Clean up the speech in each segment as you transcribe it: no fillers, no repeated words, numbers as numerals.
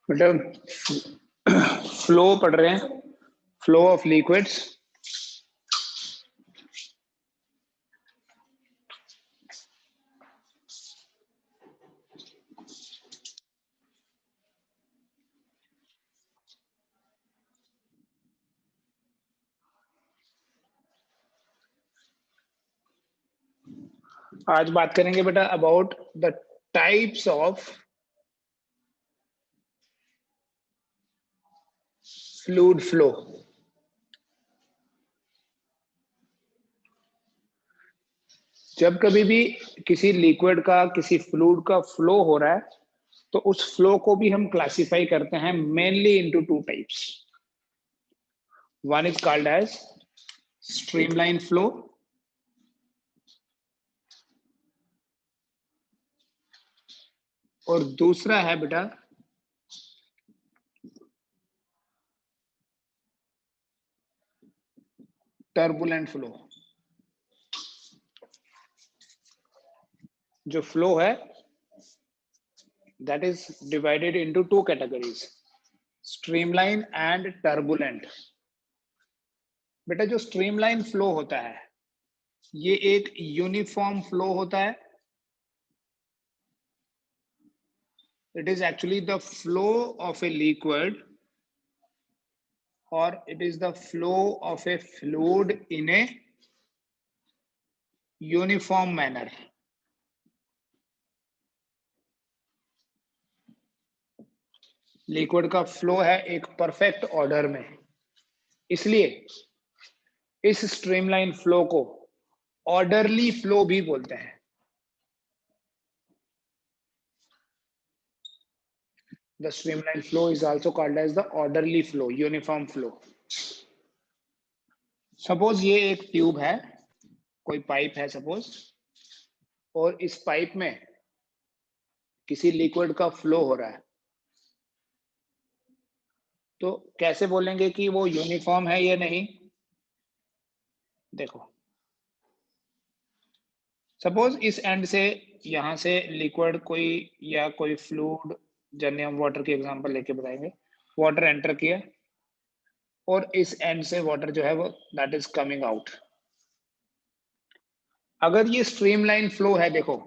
बेटा फ्लो पढ़ रहे हैं, फ्लो ऑफ लिक्विड्स। आज बात करेंगे बेटा about the types of fluid flow. जब कभी भी किसी लिक्विड का किसी फ्लूइड का फ्लो हो रहा है तो उस फ्लो को भी हम क्लासिफाई करते हैं mainly into two types. One is called as streamline flow और दूसरा है बेटा टर्बुलेंट फ्लो। जो फ्लो है that is divided into two categories, streamline and turbulent। बेटा जो स्ट्रीमलाइन फ्लो होता है ये एक यूनिफॉर्म फ्लो होता है। It is actually the flow of a liquid or it is the flow of a fluid in a uniform manner। Liquid का flow है एक परफेक्ट ऑर्डर में, इसलिए इस स्ट्रीमलाइन फ्लो को ऑर्डरली फ्लो भी बोलते हैं। The streamline flow is also called as the orderly flow, uniform flow। Suppose ये एक ट्यूब है, कोई पाइप है सपोज, और इस पाइप में किसी लिक्विड का फ्लो हो रहा है, तो कैसे बोलेंगे कि वो यूनिफॉर्म है या नहीं? देखो सपोज इस एंड से यहां से लिक्विड कोई या कोई फ्लूइड, जन्य हम वाटर के एग्जांपल लेके बताएंगे, वाटर एंटर किया और इस एंड से वाटर जो है वो दैट इज कमिंग आउट। अगर ये स्ट्रीमलाइन फ्लो है, देखो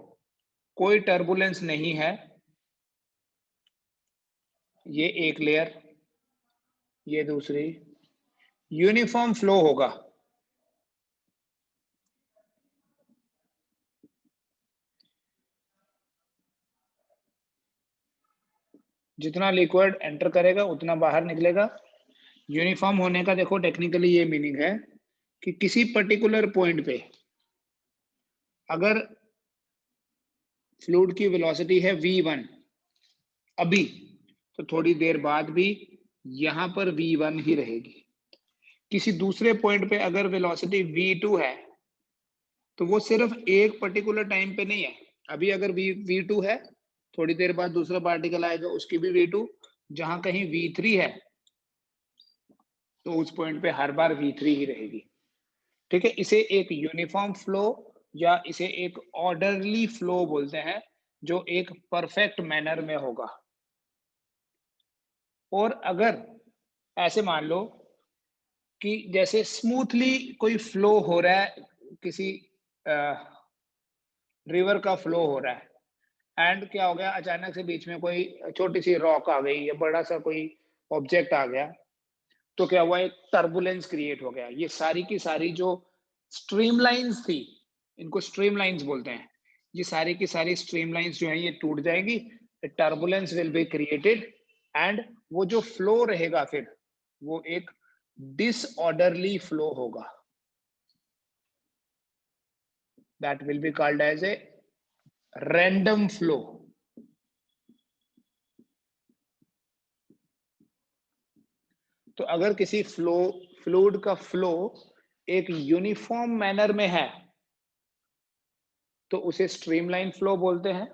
कोई टर्बुलेंस नहीं है, ये एक लेयर, ये दूसरी, यूनिफॉर्म फ्लो होगा। जितना लिक्विड एंटर करेगा उतना बाहर निकलेगा। यूनिफॉर्म होने का देखो टेक्निकली ये मीनिंग है कि किसी पर्टिकुलर पॉइंट पे अगर फ्लूइड की वेलोसिटी है v1 अभी, तो थोड़ी देर बाद भी यहां पर v1 ही रहेगी। किसी दूसरे पॉइंट पे अगर वेलोसिटी v2 है तो वो सिर्फ एक पर्टिकुलर टाइम पे नहीं है। अभी अगर v2 है, थोड़ी देर बाद दूसरा पार्टिकल आएगा उसकी भी v2, जहां कहीं v3 है तो उस पॉइंट पे हर बार v3 ही रहेगी। ठीक है, इसे एक यूनिफॉर्म फ्लो या इसे एक ऑर्डरली फ्लो बोलते हैं, जो एक परफेक्ट मैनर में होगा। और अगर ऐसे मान लो कि जैसे स्मूथली कोई फ्लो हो रहा है, किसी रिवर का फ्लो हो रहा है एंड क्या हो गया, अचानक से बीच में कोई छोटी सी रॉक आ गई या बड़ा सा कोई ऑब्जेक्ट आ गया, तो क्या हुआ, एक टर्बुलेंस क्रिएट हो गया। ये सारी की सारी जो स्ट्रीमलाइंस थी, इनको स्ट्रीमलाइंस बोलते हैं, ये सारी की सारी स्ट्रीमलाइंस जो है ये टूट जाएगी, turbulence will be created and वो जो फ्लो रहेगा फिर वो एक डिसऑर्डरली फ्लो होगा। That will be called as a random flow. तो अगर किसी फ्लूइड का फ्लो एक यूनिफॉर्म मैनर में है तो उसे स्ट्रीमलाइन फ्लो बोलते हैं।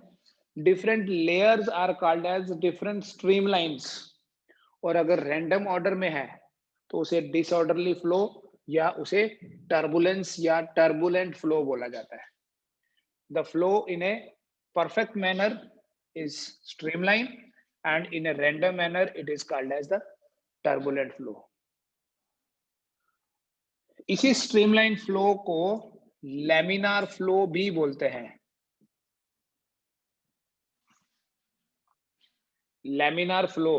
Different layers are called as different streamlines. और अगर रैंडम ऑर्डर में है तो उसे डिसऑर्डरली फ्लो या उसे टर्बुलेंस या टर्बुलेंट फ्लो बोला जाता है। The flow in A perfect manner is streamline and in a random manner it is called as the turbulent flow. इसी स्ट्रीमलाइन फ्लो को लैमिनार फ्लो भी बोलते हैं। लैमिनार फ्लो,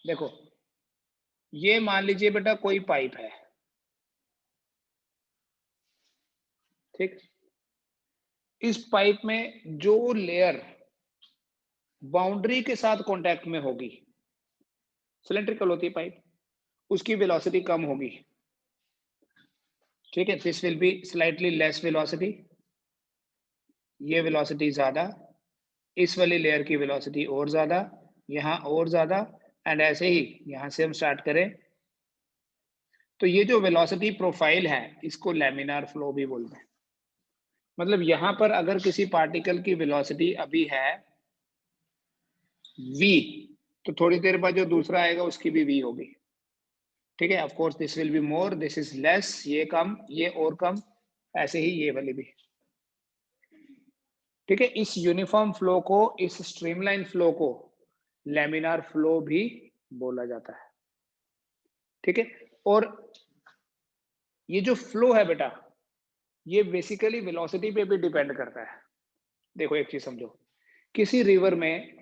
देखो ये मान लीजिए बेटा कोई पाइप है, ठीक, इस पाइप में जो लेयर बाउंड्री के साथ कांटेक्ट में होगी, सिलेंड्रिकल होती है पाइप, उसकी वेलोसिटी कम होगी, ठीक है, this will be slightly less velocity, ये वेलोसिटी ज्यादा, इस वाली लेयर की वेलोसिटी और ज्यादा, यहां और ज्यादा, एंड ऐसे ही यहां से हम स्टार्ट करें तो ये जो वेलोसिटी प्रोफाइल है इसको लैमिनार फ्लो भी बोलते हैं। मतलब यहां पर अगर किसी पार्टिकल की वेलोसिटी अभी है v, तो थोड़ी देर बाद जो दूसरा आएगा उसकी भी v होगी, ठीक है। Of course this will be more, this is less, ये कम, ये और कम, ऐसे ही ये वाली भी, ठीक है। इस यूनिफॉर्म फ्लो को, इस स्ट्रीमलाइन फ्लो को लैमिनार फ्लो भी बोला जाता है, ठीक है। और ये जो फ्लो है बेटा, ये बेसिकली वेलोसिटी पे भी डिपेंड करता है। देखो एक चीज समझो, किसी रिवर में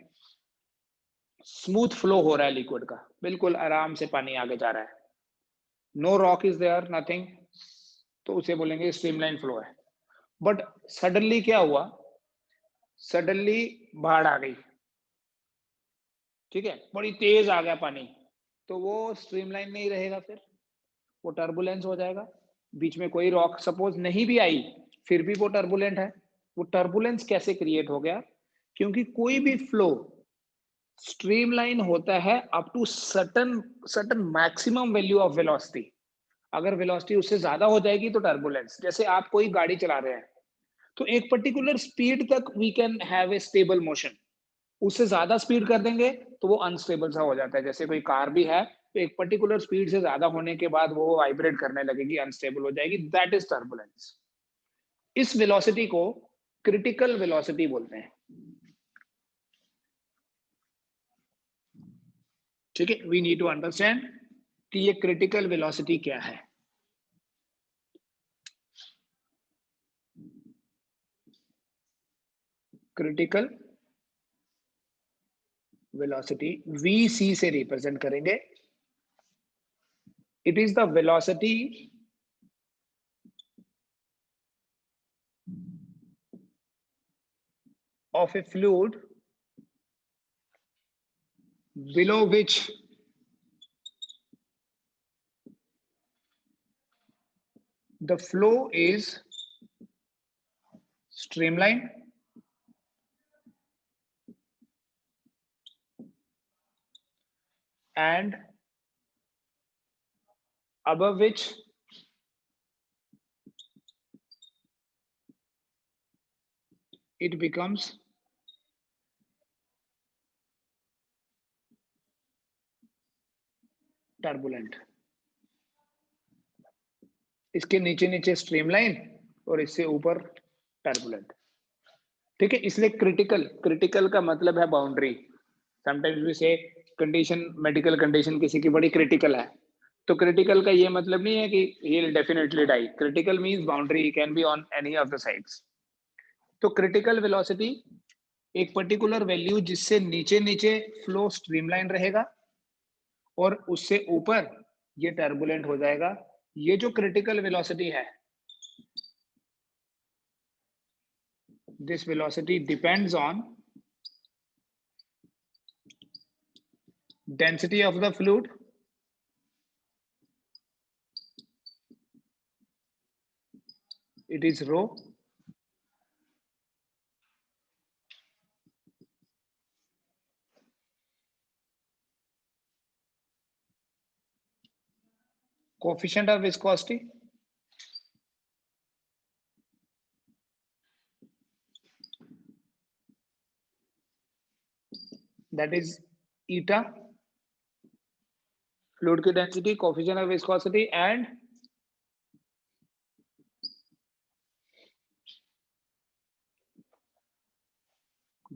स्मूथ फ्लो हो रहा है लिक्विड का, बिल्कुल आराम से पानी आगे जा रहा है, no rock is there, nothing, तो उसे बोलेंगे स्ट्रीमलाइन फ्लो है। बट सडनली क्या हुआ, सडनली बाढ़ आ गई, ठीक है, बड़ी तेज आ गया पानी, तो वो स्ट्रीमलाइन नहीं रहेगा, फिर वो टर्बुलेंस हो जाएगा। बीच में कोई रॉक सपोज नहीं भी आई, फिर भी वो टर्बुलेंट है। वो टर्बुलेंस कैसे क्रिएट हो गया, क्योंकि कोई भी फ्लो स्ट्रीमलाइन होता है up to certain maximum value of velocity. अगर वेलोसिटी उससे ज्यादा हो जाएगी तो टर्बुलेंस। जैसे आप कोई गाड़ी चला रहे हैं तो एक पर्टिकुलर स्पीड तक we can have a stable motion, उससे ज्यादा स्पीड कर देंगे तो वो अनस्टेबल सा हो जाता है। जैसे कोई कार भी है तो एक पर्टिकुलर स्पीड से ज्यादा होने के बाद वो वाइब्रेट करने लगेगी, अनस्टेबल हो जाएगी, दैट इज टर्बुलेंस। इस वेलोसिटी को क्रिटिकल वेलोसिटी बोलते हैं, ठीक है। वी नीड टू अंडरस्टैंड कि ये क्रिटिकल वेलोसिटी क्या है। क्रिटिकल वेलोसिटी VC से रिप्रेजेंट करेंगे। It is the velocity of a fluid below which the flow is streamlined and above which it becomes turbulent। इसके नीचे नीचे स्ट्रीमलाइन और इससे ऊपर टर्बुलेंट, ठीक है। इसलिए क्रिटिकल, क्रिटिकल का मतलब है बाउंड्री। समटाइम्स वी से कंडीशन, मेडिकल कंडीशन किसी की बड़ी क्रिटिकल है, तो क्रिटिकल का ये मतलब नहीं है कि he will definitely die. Critical means boundary can be on any of the sides. तो क्रिटिकल वेलोसिटी एक पर्टिकुलर वैल्यू जिससे नीचे नीचे फ्लो स्ट्रीमलाइन रहेगा और उससे ऊपर ये टर्बुलेंट हो जाएगा। ये जो क्रिटिकल वेलोसिटी है, this velocity depends on density of the fluid, it is rho, coefficient of viscosity, that is eta, fluid की density, coefficient of viscosity and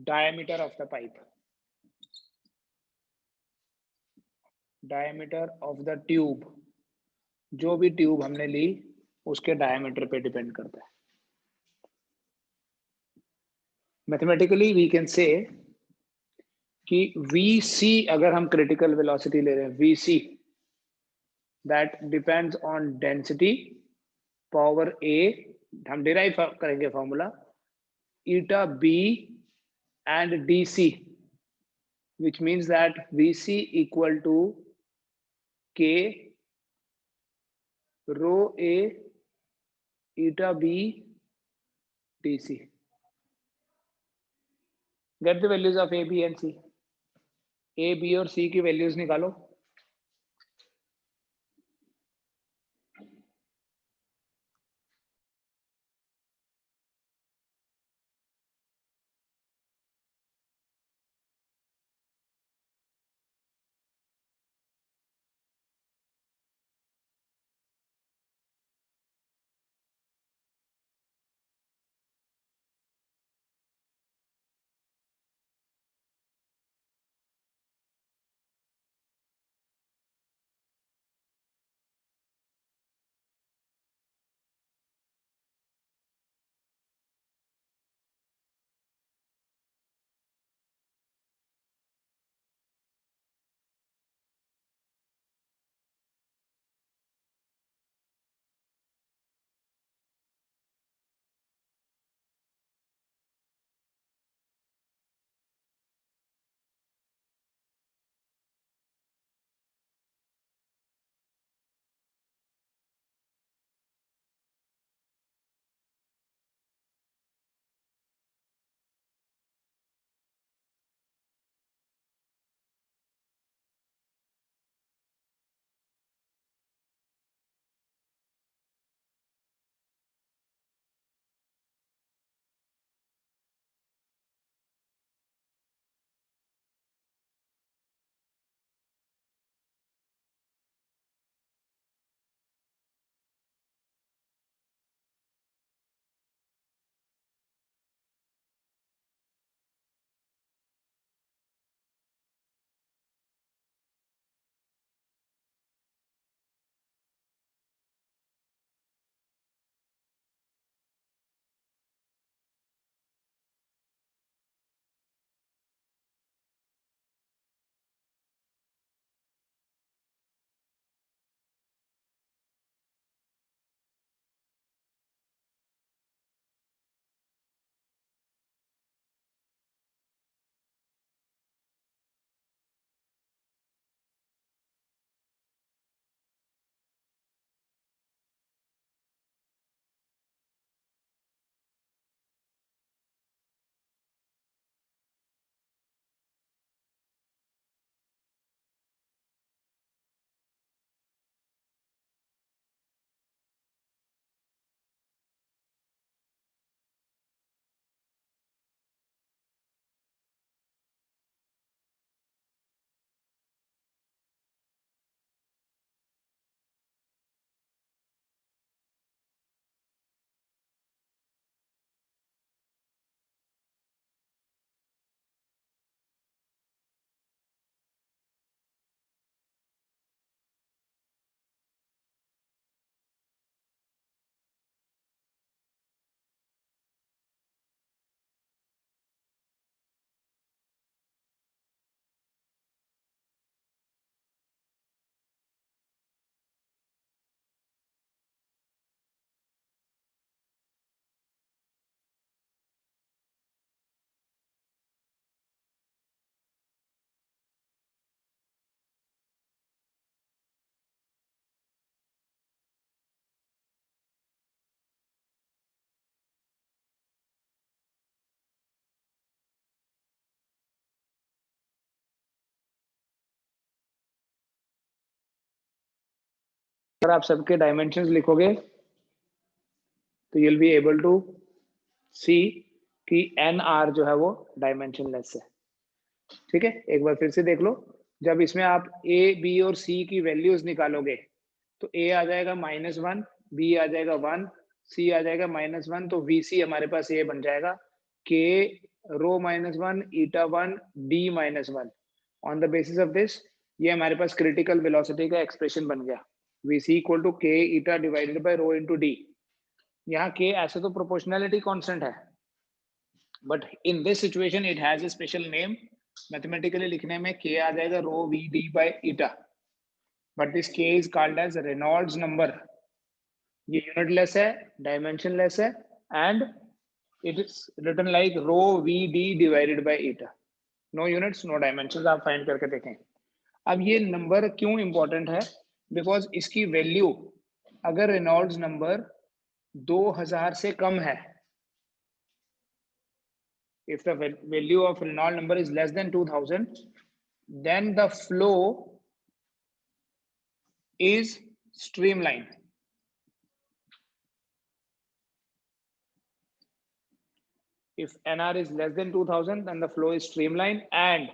diameter of the pipe, diameter of the tube, जो भी tube हमने ली उसके diameter पे depend करता है। Mathematically we can say कि VC अगर हम क्रिटिकल वेलोसिटी ले रहे हैं, VC that depends on density power A, हम डिराइव करेंगे formula eta B and DC, which means that VC equal to K rho A eta B DC. Get the values of A, B and C. A, B और C की values निकालो। अगर आप सबके dimensions लिखोगे तो you'll be able to see कि NR जो है वो डायमेंशनलेस है। ठीक है, एक बार फिर से देख लो, जब इसमें आप A, B और C की वैल्यूज निकालोगे तो A आ जाएगा -1, B आ जाएगा 1, C आ जाएगा -1, तो VC हमारे पास ये बन जाएगा k rho -1 eta 1 d -1 on the basis of this ये हमारे पास क्रिटिकल वेलोसिटी का एक्सप्रेशन बन गया vc equal to k eta divided by rho into d। यहाँ k ऐसे तो प्रोपोर्शनैलिटी कांस्टेंट है, but in this situation it has a special name. Mathematically लिखने में k आ जाएगा rho v d by eta, but this k is called as Reynolds number. ये unitless है, डायमेंशनलेस है, and it is written like rho v d divided by eta। No units no dimensions, आप find करके देखें। अब ये number क्यों important है? बिकॉज इसकी वैल्यू अगर रेनॉल्ड्स नंबर 2000 से कम है, if the value of Reynolds number is less than 2000, then the flow is streamlined. If NR is less than 2000, then the flow is streamlined, and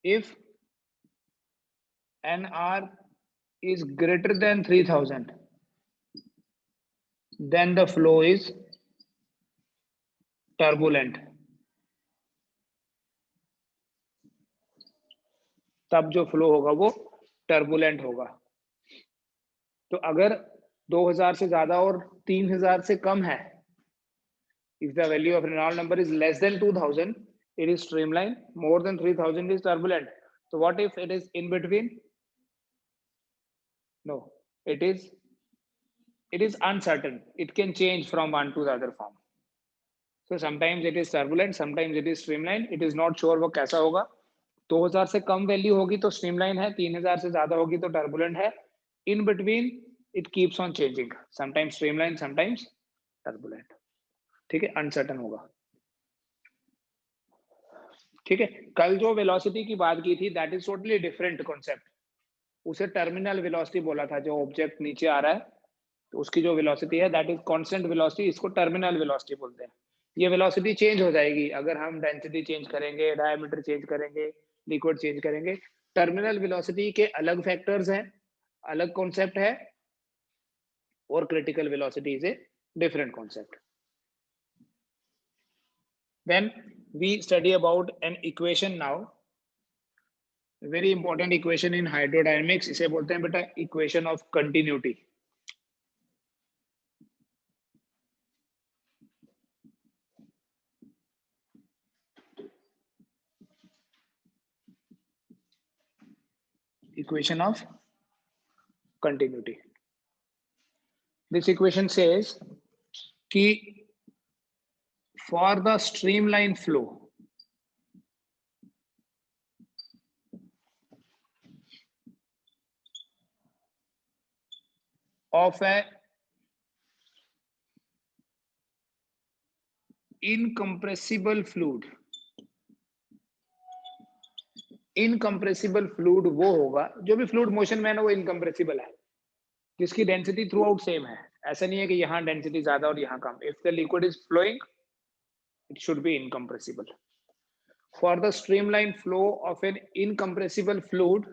if NR is greater than 3000, then the flow is turbulent. तब जो flow होगा वो turbulent होगा। तो अगर 2000 से ज्यादा और 3000 से कम है, if the value of Reynolds number is less than 2000, it is streamlined, more than 3000 is turbulent. So what if it is in between? No, it is uncertain. It can change from one to the other form. So sometimes it is turbulent, sometimes it is streamlined. It is not sure वो कैसा होगा। 2000 से कम value होगी तो streamline है, 3000 से ज्यादा होगी तो टर्बुलेंट है। In between it keeps on changing, sometimes streamline, sometimes turbulent. ठीक है, अनसर्टन होगा। ठीक है, कल जो वेलोसिटी की बात की थी that is totally different concept. उसे टर्मिनल वेलोसिटी बोला था। जो ऑब्जेक्ट नीचे आ रहा है तो उसकी जो वेलोसिटी है दैट इज कांस्टेंट वेलोसिटी, इसको टर्मिनल वेलोसिटी बोलते हैं। ये वेलोसिटी चेंज हो जाएगी अगर हम डेंसिटी चेंज करेंगे, डायमीटर चेंज करेंगे, लिक्विड चेंज करेंगे। टर्मिनल वेलोसिटी के अलग फैक्टर्स हैं, अलग कॉन्सेप्ट है, और critical velocity is a different concept. Then we study about an equation now, very important equation in hydrodynamics. इसे बोलते हैं बेटा equation of continuity. Equation of continuity. This equation says कि for the streamline flow of a incompressible fluid, incompressible fluid वो होगा, जो भी fluid motion में है ना वो इनकम्प्रेसिबल है, जिसकी डेंसिटी थ्रू आउट सेम है। ऐसा नहीं है कि यहाँ डेंसिटी ज्यादा और यहाँ कम। If the liquid is flowing it should be incompressible. For the streamlined flow of an incompressible fluid,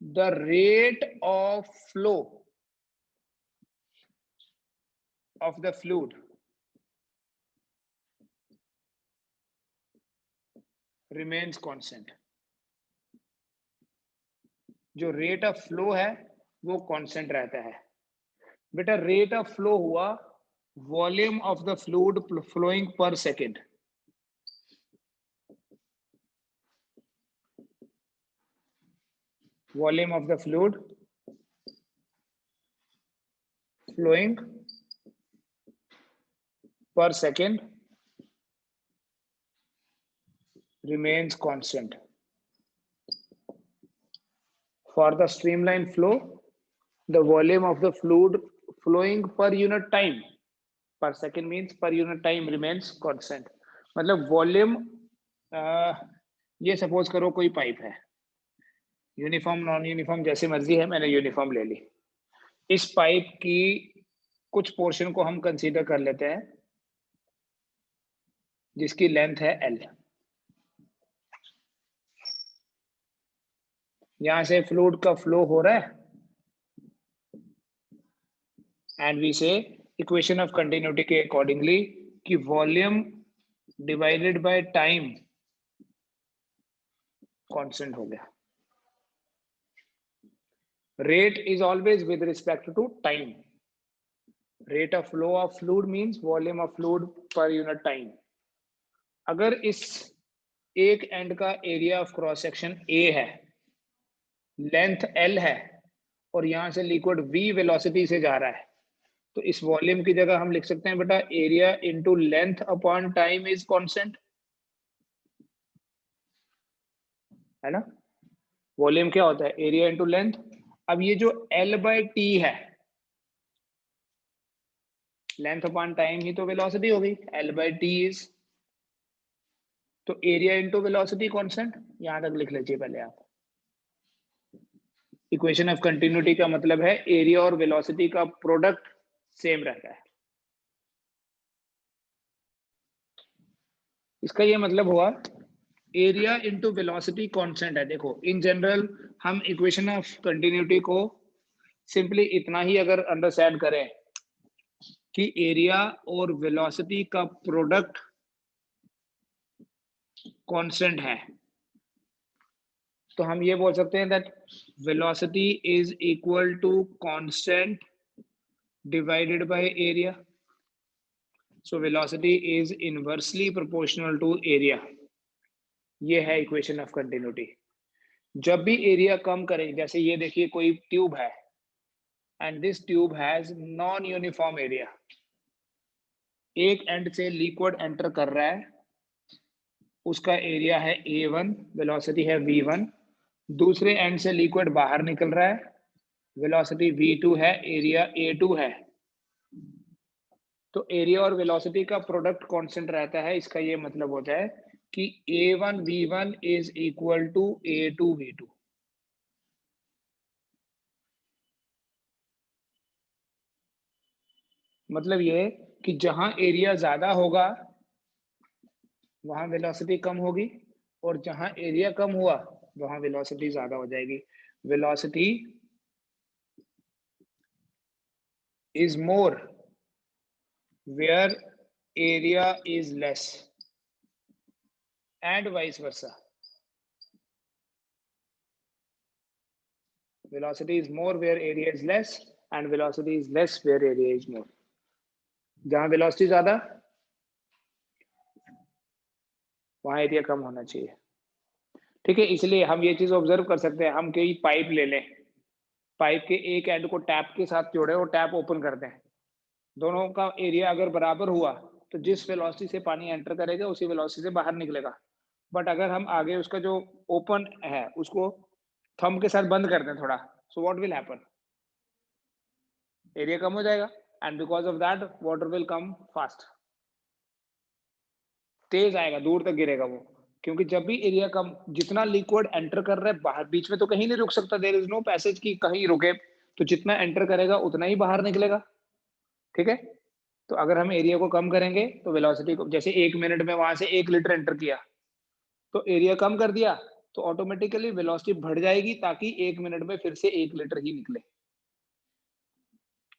the rate of flow of the fluid remains constant. जो रेट ऑफ फ्लो है वो कांस्टेंट रहता है। बेटा रेट ऑफ फ्लो हुआ volume of the fluid flowing per second. Volume of the fluid flowing per second remains constant. For the streamlined flow, the volume of the fluid flowing per unit time, per second means per unit time, remains constant. मतलब volume, ये suppose करो कोई pipe है, uniform non uniform जैसे मर्जी है, मैंने uniform ले ली। इस पाइप की कुछ पोर्शन को हम कंसीडर कर लेते हैं जिसकी लेंथ है L। यहां से फ्लूइड का फ्लो हो रहा है एंड वी से इक्वेशन ऑफ कंटिन्यूटी के अकॉर्डिंगली कि volume divided by time constant हो गया. Rate is always with respect to time. Rate of flow of fluid means volume of fluid per unit time. अगर इस एक एंड का area of cross section A है, length L है और यहां से लिक्विड वी वेलोसिटी से जा रहा है, तो इस वॉल्यूम की जगह हम लिख सकते हैं बेटा area into length upon time is constant, है ना. वॉल्यूम क्या होता है? Area into length. अब ये जो L बाय टी है, लेंथ अपॉन टाइम ही तो वेलोसिटी हो गई. L बाय टी इज, तो एरिया इनटू वेलोसिटी कांस्टेंट. यहां तक लिख लीजिए पहले आप. इक्वेशन ऑफ कंटिन्यूटी का मतलब है एरिया और वेलोसिटी का प्रोडक्ट सेम रहता है. इसका ये मतलब हुआ एरिया इंटू वेलोसिटी कांस्टेंट है. देखो इन जनरल हम इक्वेशन ऑफ कंटिन्यूटी को सिंपली इतना ही अगर अंडरस्टैंड करें कि एरिया और वेलोसिटी का प्रोडक्ट कांस्टेंट है, तो हम ये बोल सकते हैं that velocity is equal to constant divided by area. So velocity is inversely proportional to area. ये है इक्वेशन ऑफ कंटिन्यूटी. जब भी एरिया कम करें, जैसे ये देखिए कोई ट्यूब है and this tube has non uniform area. एक एंड से लिक्विड एंटर कर रहा है, उसका एरिया है A1, वेलोसिटी है V1. दूसरे एंड से लिक्विड बाहर निकल रहा है, वेलोसिटी V2 है, एरिया A2 है. तो एरिया और वेलोसिटी का प्रोडक्ट कांस्टेंट रहता है. इसका ये मतलब होता है कि A1 V1 is equal to A2 V2. मतलब ये कि जहां एरिया ज्यादा होगा वहां वेलोसिटी कम होगी, और जहां एरिया कम हुआ वहां वेलोसिटी ज्यादा हो जाएगी. Velocity is more where area is less and vice versa. Velocity is more where area is less and velocity is less where area is more. जहां velocity ज्यादा वहां एरिया कम होना चाहिए. ठीक है, इसलिए हम ये चीज ऑब्जर्व कर सकते हैं. हम कोई पाइप ले लें, पाइप के एक एंड को टैप के साथ जोड़े और टैप ओपन कर दें. दोनों का एरिया अगर बराबर हुआ तो जिस वेलोसिटी से पानी एंटर करेगा उसी वेलोसिटी से बाहर निकलेगा. बट अगर हम आगे उसका जो ओपन है उसको थंब के साथ बंद कर दें थोड़ा, so what will happen? Area कम हो जाएगा and because of that water will come fast. तेज आएगा, दूर तक गिरेगा वो. क्योंकि जब भी एरिया कम, जितना लिक्विड एंटर कर रहा है बाहर, बीच में तो कहीं नहीं रुक सकता. देयर इज नो पैसेज की कहीं रुके, तो जितना एंटर करेगा उतना ही बाहर निकलेगा. ठीक है, तो अगर हम एरिया को कम करेंगे तो वेलोसिटी को, जैसे 1 मिनट में वहां से 1 लीटर एंटर किया तो एरिया कम कर दिया, तो ऑटोमेटिकली वेलोसिटी बढ़ जाएगी ताकि 1 मिनट में फिर से 1 लीटर ही निकले.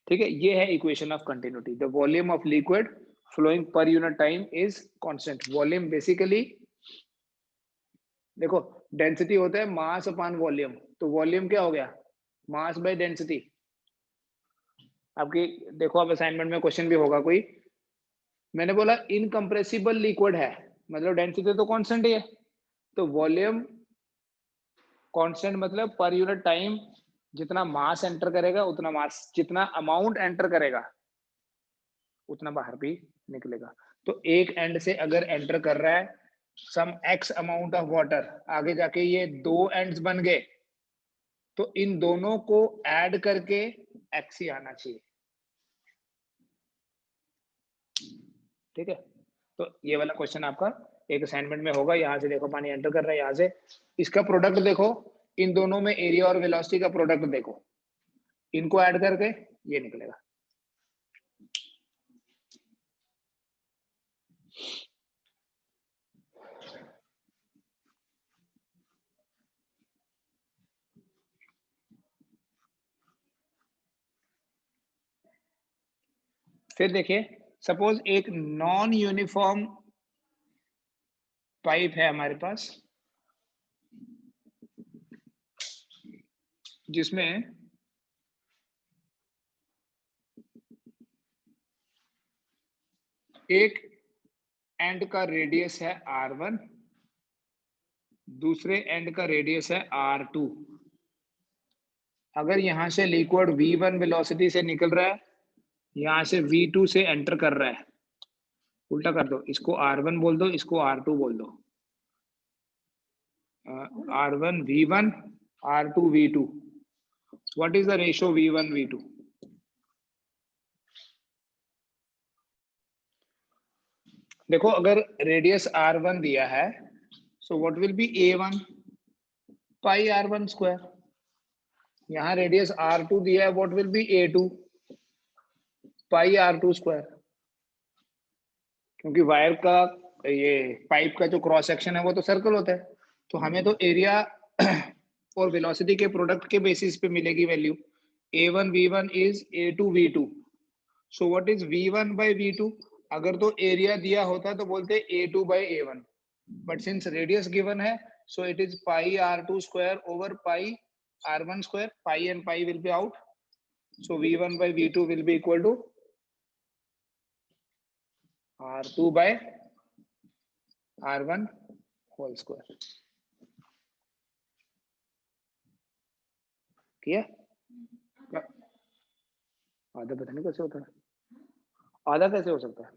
ठीक है, ये है equation of continuity. The volume of liquid flowing per unit time is constant. Volume basically देखो डेंसिटी होता है मास अपॉन वॉल्यूम. तो वॉल्यूम क्या हो गया? Mass by density. आपकी देखो अब असाइनमेंट में क्वेश्चन भी होगा कोई, मैंने बोला इनकम्प्रेसिबल लिक्विड है, मतलब डेंसिटी तो कांस्टेंट ही है. तो वॉल्यूम कांस्टेंट मतलब पर यूनिट टाइम जितना मास एंटर करेगा उतना मास, जितना अमाउंट एंटर करेगा उतना बाहर भी निकलेगा. तो एक एंड से अगर एंटर कर रहा है सम एक्स अमाउंट ऑफ वाटर, आगे जाके ये दो एंड्स बन गए, तो इन दोनों को ऐड करके एक्स ही आना चाहिए. ठीक है, तो ये वाला क्वेश्चन आपका एक असाइनमेंट में होगा. यहाँ से देखो पानी एंटर कर रहा है, यहाँ से इसका प्रोडक्ट देखो, इन दोनों में एरिया और वेलोसिटी का प्रोडक्ट देखो, इनको ऐड करके ये निकलेगा. फिर देखिए, सपोज एक नॉन यूनिफॉर्म पाइप है हमारे पास, जिसमें एक एंड का रेडियस है R1, दूसरे एंड का रेडियस है R2। अगर यहां से लिक्विड V1 वेलोसिटी से निकल रहा है, यहां से V2 से एंटर कर रहा है, उल्टा कर दो, इसको R1 बोल दो, इसको R2 बोल दो, R1 V1, R2 V2। What is the ratio V1 V2? देखो, अगर रेडियस R1 दिया है, सो what will be A1 pi R1 square. यहाँ रेडियस R2 दिया है, what will be A2 pi R2 square. क्योंकि वायर का, ये पाइप का जो क्रॉस सेक्शन है वो तो सर्कल होता है, तो हमें तो एरिया और वेलोसिटी के प्रोडक्ट के बेसिस पे मिलेगी value. A1 V1 is A2 V2। So what is V1 by V2? अगर तो एरिया दिया होता तो बोलते A2 by A1, but since radius given है, so it is pi R2 square over pi R1 square. Pi and pi will be out, so V1 by V2 will be equal to R2 by R1 whole square. किया? आधा पता नहीं कैसे होता है, आधा कैसे हो सकता है?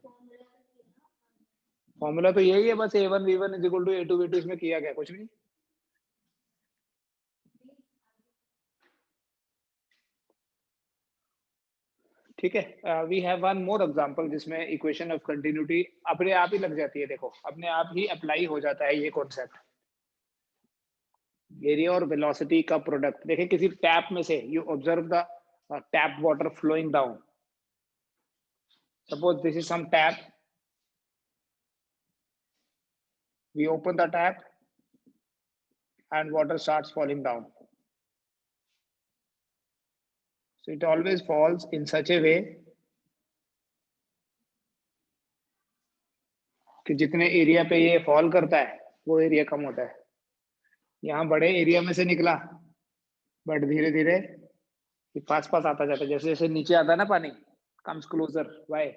फॉर्मूला तो यही है, बस A1 V1 is equal to A2 V2। इसमें किया गया कुछ भी नहीं। ठीक है, we have one more example जिसमें इक्वेशन ऑफ कंटिन्यूटी अपने आप ही लग जाती है। देखो, अपने आप ही अप्लाई हो जाता है ये कॉन्सेप्ट, एरिया और वेलोसिटी का प्रोडक्ट। देखिए, किसी टैप में से you observe the tap water flowing down. Suppose this is some tap, we open the tap and water starts falling down. So it always falls in such a way कि जितने area पे ये fall करता है वो area कम होता है। यहाँ बड़े एरिया में से निकला, बट धीरे धीरे पास पास आता जाता है। जैसे जैसे नीचे आता है ना पानी, comes closer. Why?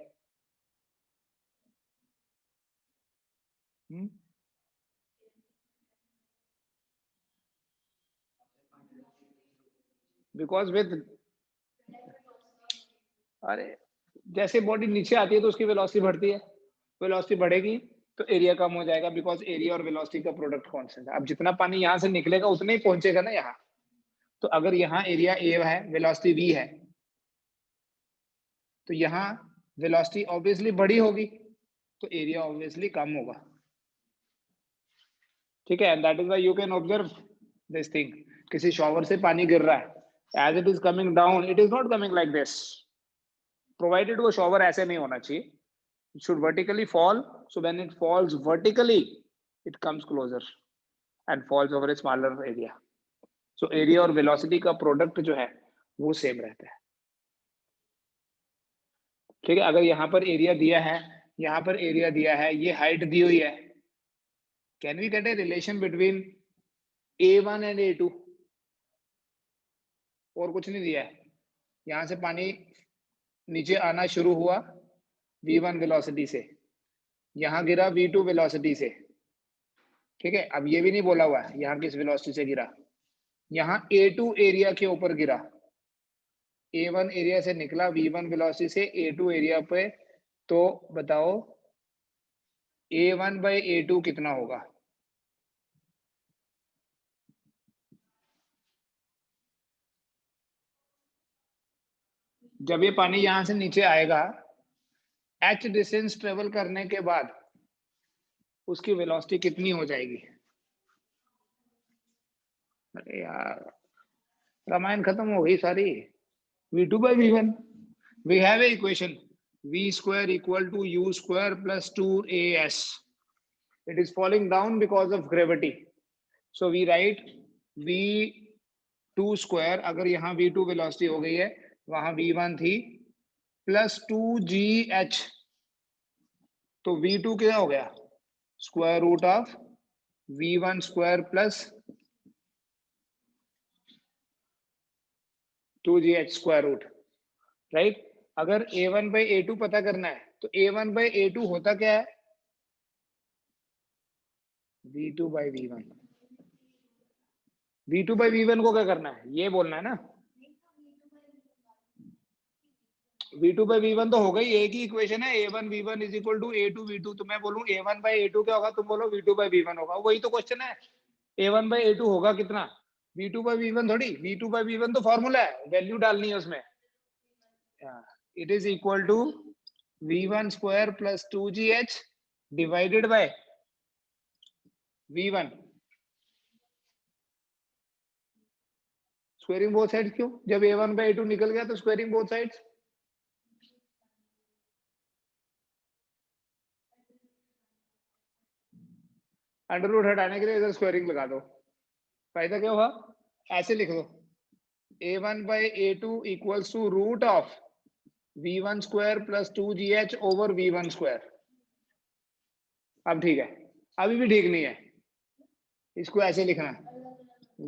Because with, अरे जैसे बॉडी नीचे आती है तो उसकी वेलोसिटी बढ़ती है, वेलोसिटी बढ़ेगी तो एरिया कम हो जाएगा, बिकॉज एरिया और वेलोसिटी का प्रोडक्ट कांस्टेंट है। अब जितना पानी यहाँ से निकलेगा उतना ही पहुंचेगा ना यहाँ। तो अगर यहाँ एरिया A है, वेलोसिटी V है, तो यहाँ वेलोसिटी ऑब्वियसली बड़ी होगी, तो एरिया ऑब्वियसली कम होगा। ठीक है, and that is why you can observe this thing. किसी शॉवर से पानी गिर रहा है, as it is coming down, it is not coming like this, provided वो शॉवर ऐसे नहीं होना चाहिए, it should vertically fall. So when it falls vertically, it comes closer and falls over a smaller area. So area और velocity का product जो है वो सेम रहता है। ठीक है, अगर यहाँ पर एरिया दिया है, यहाँ पर एरिया दिया है, ये हाइट दी हुई है, can we get a relation between A1 and A2? और कुछ नहीं दिया है। यहाँ से पानी नीचे आना शुरू हुआ V1 वेलोसिटी से, यहाँ गिरा V2 वेलोसिटी से। ठीक है, अब ये भी नहीं बोला हुआ है यहाँ किस वेलोसिटी से गिरा। यहाँ A2 एरिया के ऊपर गिरा, A1 एरिया से निकला V1 वेलोसिटी से A2 एरिया पे, तो बताओ A1 बाई A2 कितना होगा? जब ये पानी यहां से नीचे आएगा, h डिस्टेंस ट्रेवल करने के बाद उसकी वेलोसिटी कितनी हो जाएगी? अरे यार, रामायण खत्म हो गई सारी। V2 by V1, we have a equation V square equal to U square plus 2AS. It is falling down because of gravity. So we write V2 square, अगर यहाँ V2 वेलोसिटी हो गई है, वहां V1 थी प्लस 2GH, तो V2 क्या हो गया? Square root of V1 square plus 2GH square root, right. अगर A1 बाई A2 पता करना है तो A1 बाई A2 होता क्या है? V2 by V1। V2 by V1 को क्या करना है, ये बोलना है ना। V2 बाई V1 तो हो गई, एक ही इक्वेशन है, A1 V1 is equal to A2 V2। तो मैं बोलूं A1 बाई A2 क्या होगा, तुम बोलो V2 बाई V1 होगा, वही तो क्वेश्चन है। A1 बाई A2 होगा कितना? V2 बाई V1 थोड़ी, V2 बाई V1 तो फॉर्मूला है, वैल्यू डालनी है उसमें। It is equal to V1 square plus 2GH divided by V1। Squaring both sides क्यों? जब A1 बाई A2 निकल गया तो squaring both sides. Under root हटाने के लिए इधर स्क्वेयरिंग लगा दो, फायदा क्या हुआ? ऐसे लिख दो A1 by A2 equals to root of V1 square plus 2GH over V1 square. अब ठीक है? अभी भी ठीक नहीं है, इसको ऐसे लिखना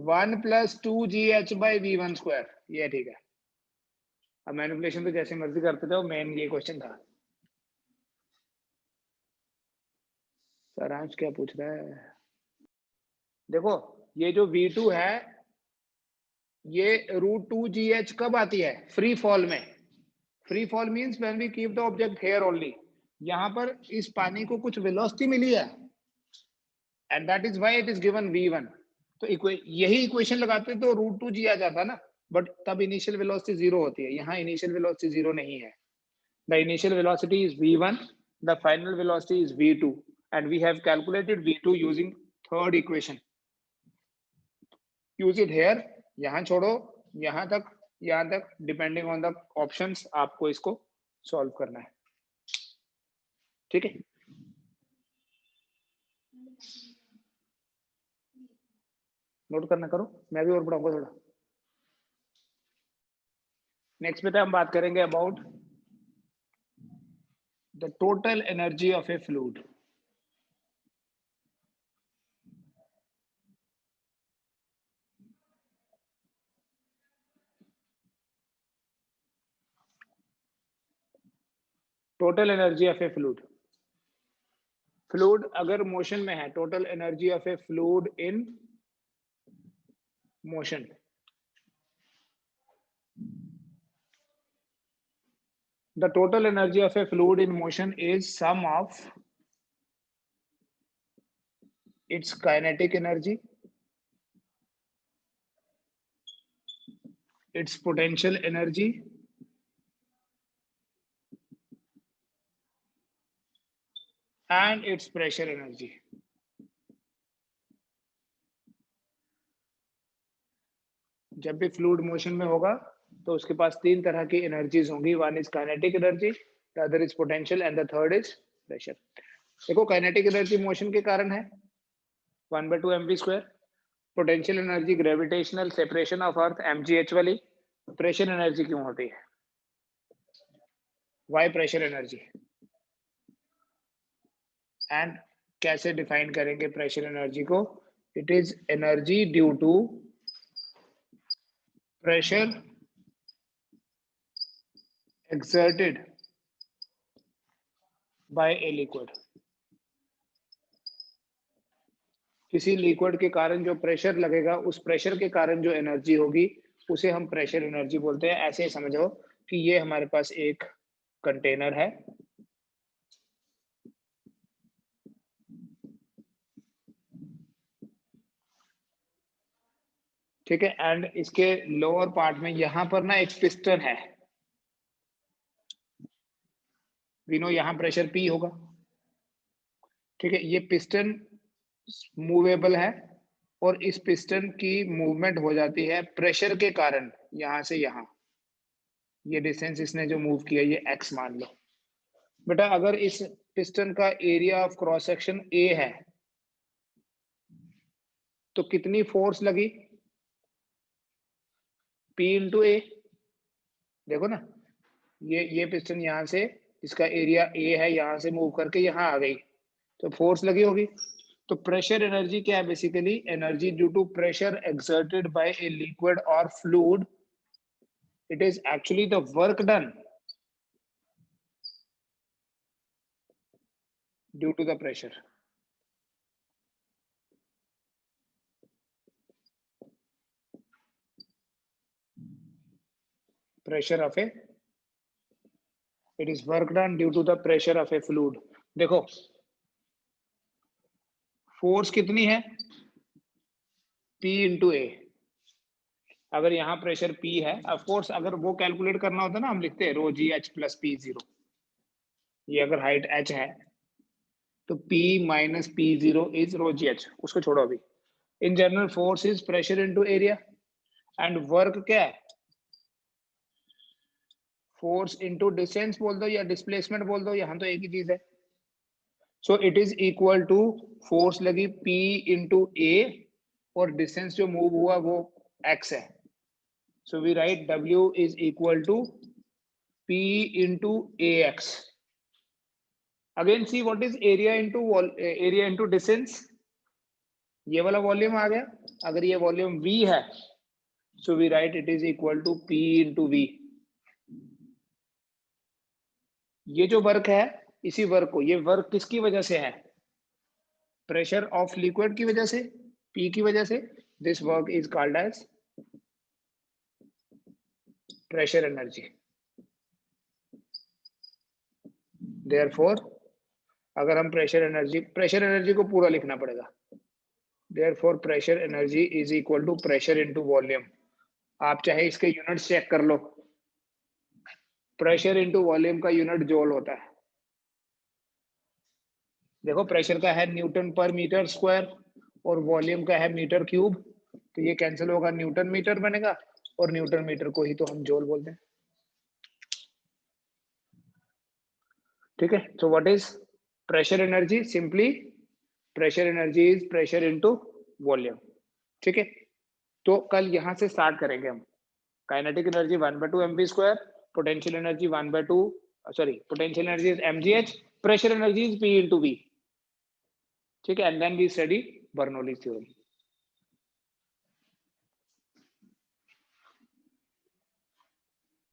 1 plus 2GH by V1 square, ये ठीक है। अब मैनिपुलेशन तो जैसे मर्जी करते जाओ, मेन ये क्वेश्चन था। सारांश क्या पूछ रहा है? देखो ये जो V2 है, ये रूट 2GH कब आती है? फ्री फॉल में। Free fall means when we keep the object here only. यहाँ पर इस पानी को कुछ वेलोसिटी मिली है, and that is why it is given V1। तो यही इक्वेशन लगाते तो रूट 2G आ जाता ना, बट तब इनिशियल वेलोसिटी जीरो होती है, यहाँ इनिशियल वेलोसिटी जीरो नहीं है। The initial velocity is V1, the final velocity is V2, and we have calculated V2 using third equation. Use it here, यहाँ छोड़ो, यहाँ तक डिपेंडिंग ऑन द ऑप्शंस आपको इसको सॉल्व करना है, ठीक है। नोट करना करो, मैं भी और पढ़ाऊंगा थोड़ा। नेक्स्ट बेटा हम बात करेंगे about the total energy of a fluid. Total energy of a fluid, fluid अगर मोशन में है, total energy of a fluid in motion. The total energy of a fluid in motion is sum of its kinetic energy, its potential energy, and its pressure energy. जब भी fluid motion में होगा तो उसके पास तीन तरह की एनर्जीज होंगी, one is kinetic energy, the other is potential and the third is pressure. देखो काइनेटिक एनर्जी मोशन के कारण है 1/2 mv², potential energy gravitational separation of earth mgh वाली, प्रेशर एनर्जी क्यों होती है, वाई प्रेशर एनर्जी, एंड कैसे डिफाइन करेंगे प्रेशर एनर्जी को? It is energy due to pressure exerted by a liquid। किसी लिक्विड के कारण जो प्रेशर लगेगा, उस प्रेशर के कारण जो एनर्जी होगी उसे हम प्रेशर एनर्जी बोलते हैं। ऐसे समझो कि ये हमारे पास एक कंटेनर है, ठीक है, एंड इसके लोअर पार्ट में यहां पर ना एक पिस्टन है, वी नो यहां प्रेशर P होगा, ठीक है। ये पिस्टन मूवेबल है और इस पिस्टन की मूवमेंट हो जाती है प्रेशर के कारण, यहां से यहां ये डिस्टेंस इसने जो मूव किया ये x मान लो। बेटा अगर इस पिस्टन का area of cross section A है तो कितनी फोर्स लगी? P इंटू A, देखो ना ये पिस्टन यहाँ से, इसका एरिया ए है, यहाँ से मूव करके यहाँ आ गई, तो फोर्स लगी होगी। तो प्रेशर एनर्जी क्या है? Basically energy due to pressure exerted by a liquid और fluid, it is actually the work done due to the pressure. Pressure of a, it is work done due to the pressure of a fluid. देखो force कितनी है? P into A. अगर यहाँ pressure P है, of course अगर वो calculate करना होता ना, हम लिखते हैं रो जी एच प्लस पी जीरो। ये अगर हाइट h है तो P minus P zero is rho ji H, उसको छोड़ो अभी। In general force is pressure into area, and work क्या है? फोर्स इनटू डिस्टेंस बोल दो या डिस्प्लेसमेंट बोल दो, यहाँ तो एक ही चीज है। So it is equal to force लगी P इंटू ए, और डिस्टेंस जो मूव हुआ वो x है। So we write W is equal to P into AX. Again see what is area into distance. ये वाला वॉल्यूम आ गया। अगर ये वॉल्यूम V है, so we write it is equal to P into V. ये जो work है, इसी वर्क को, ये वर्क किसकी वजह से है? प्रेशर ऑफ लिक्विड की वजह से, P की वजह से। This work is called as pressure energy. Therefore, अगर हम प्रेशर एनर्जी को पूरा लिखना पड़ेगा। Therefore, pressure energy is equal to pressure into volume. आप चाहे इसके यूनिट्स चेक कर लो। प्रेशर इंटू वॉल्यूम का यूनिट जूल होता है। देखो प्रेशर का है न्यूटन पर मीटर स्क्वायर और वॉल्यूम का है मीटर क्यूब, तो ये कैंसिल होगा, न्यूटन मीटर बनेगा, और न्यूटन मीटर को ही तो हम जूल बोलते हैं। ठीक है, तो what is pressure energy? Simply pressure energy is pressure into volume. ठीक है, तो कल यहां से स्टार्ट करेंगे हम। Kinetic energy 1/2 mv², potential energy 1/2, sorry potential energy is mgh, pressure energy is P into V। ठीक है, and then we study Bernoulli's theorem.